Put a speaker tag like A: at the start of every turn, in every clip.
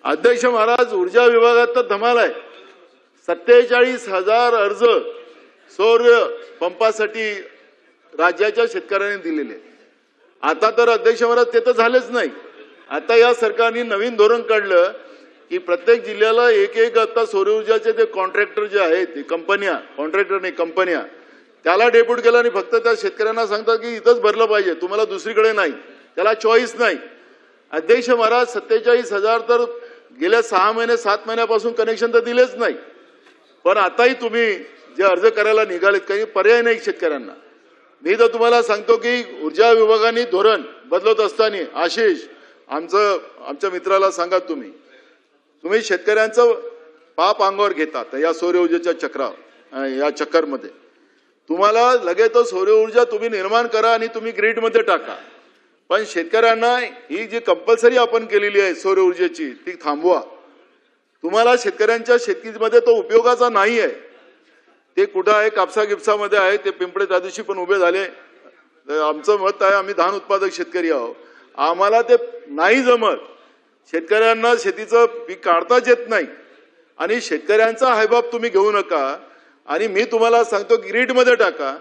A: अध्यक्ष महाराज, ऊर्जा विभागात तर धमाल आहे. 47,000 अर्ज सौर पंपासाठी राज्याच्या शेतकऱ्यांनी दिलेले. आता तर अध्यक्ष महाराज ते तर झालेच नाही. आता या सरकारने नवीन धोरण काढलं की प्रत्येक जिल्ह्याला एक आता सौर ऊर्जाचे ते कॉन्ट्रॅक्टर जे आहेत, कंपन्या, कॉन्ट्रॅक्टर नाही कंपन्या, त्याला डेप्यूट केलं आणि फक्त त्या शेतकऱ्यांना सांगतात की इथंच भरलं पाहिजे, तुम्हाला दुसरीकडे नाही, त्याला चॉईस नाही. अध्यक्ष महाराज, 47,000 तर गेल्या 6 महिने 7 महिन्यापासून कनेक्शन तर दिलेच नाही. पण आताही तुम्ही जे अर्ज करायला निघालेत, काही पर्याय नाही शेतकऱ्यांना. मी तर तुम्हाला सांगतो की ऊर्जा विभागाने धोरण बदलत असताना, आशिष आमच्या मित्राला सांगा, तुम्ही शेतकऱ्यांचं पाप अंगावर घेतात या सौर ऊर्जेच्या या चक्करमध्ये. तुम्हाला लगेच सौर ऊर्जा तुम्ही निर्माण करा आणि तुम्ही ग्रीडमध्ये टाका, पण शेतकऱ्यांना ही जी कंपल्सरी आपण केलेली आहे सौर ऊर्जेची ती थांबवा. तुम्हाला शेतकऱ्यांच्या शेतीमध्ये तो उपयोगाचा नाही आहे. ते कुठं आहे, कापसा गिपसामध्ये आहे. ते पिंपळे त्या दिवशी पण उभे झाले. आमचं मत आहे, आम्ही धान उत्पादक शेतकरी आहोत, आम्हाला ते नाही जमत. शेतकऱ्यांना शेतीचं पीक काढताच येत नाही आणि शेतकऱ्यांचा हायबाब तुम्ही घेऊ नका. आणि मी तुम्हाला सांगतो ग्रीडमध्ये टाका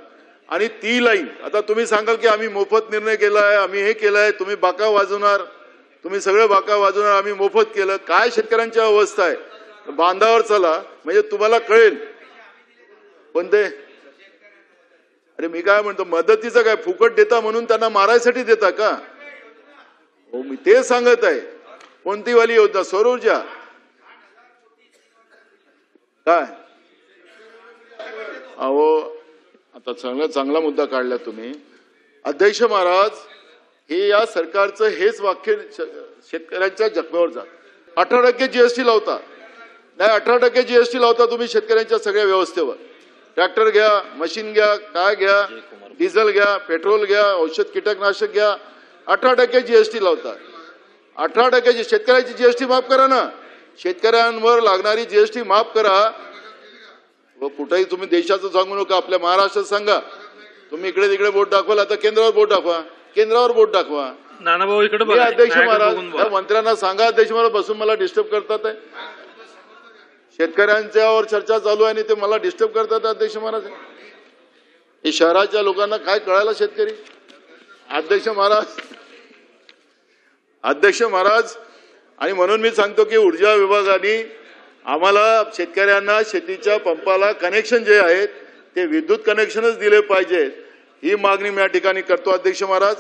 A: आणि ती लाईन. आता तुम्ही सांगाल की आम्ही मोफत निर्णय केलाय, आम्ही हे केलंय, तुम्ही बाका वाजवणार, तुम्ही सगळे बाका वाजवणार, आम्ही मोफत केलं. काय शेतकऱ्यांची अवस्था आहे, बांधावर चला म्हणजे तुम्हाला कळेल. पण ते अरे मी काय म्हणतो, मदतीचं काय फुकट देता म्हणून त्यांना मारायसाठी देता का? हो, मी ते सांगत आहे. कोणती वाली योजना? सौर ऊर्जा काय? अहो, आता चांगला मुद्दा काढला तुम्ही. अध्यक्ष महाराज, हे या सरकारचं हेच वाक्य शेतकऱ्यांच्या जखमेवर जात. 18% जीएसटी लावता, नाही 18% जीएसटी लावता तुम्ही शेतकऱ्यांच्या सगळ्या व्यवस्थेवर. ट्रॅक्टर घ्या, मशीन घ्या, काय घ्या, डिझेल घ्या, पेट्रोल घ्या, औषध कीटकनाशक घ्या, 18% जीएसटी लावता. 18% शेतकऱ्याची जीएसटी माफ करा ना. शेतकऱ्यांवर लागणारी जीएसटी माफ करा. व कुठेही तुम्ही देशाचं सांगू नका, आपल्या महाराष्ट्रात सांगा. तुम्ही इकडे तिकडे बोट दाखवाल, आता केंद्रावर बोट दाखवा, केंद्रावर बोट दाखवा.
B: नानाभाऊ इकडे बघा.
A: अध्यक्ष महाराज, मंत्र्यांना सांगा, अध्यक्ष महाराज बसून मला डिस्टर्ब करतात आहे. शेतकऱ्यांच्यावर चर्चा चालू आहे आणि ते मला डिस्टर्ब करतात अध्यक्ष महाराज. हे शहराच्या लोकांना काय कळायला शेतकरी. अध्यक्ष महाराज, आणि म्हणून मी सांगतो की ऊर्जा विभागाने आम्हाला शेतकऱ्यांना शेतीच्या पंपाला कनेक्शन जे आहेत ते विद्युत कनेक्शनच दिले पाहिजेत, ही मागणी मी या ठिकाणी करतो अध्यक्ष महाराज.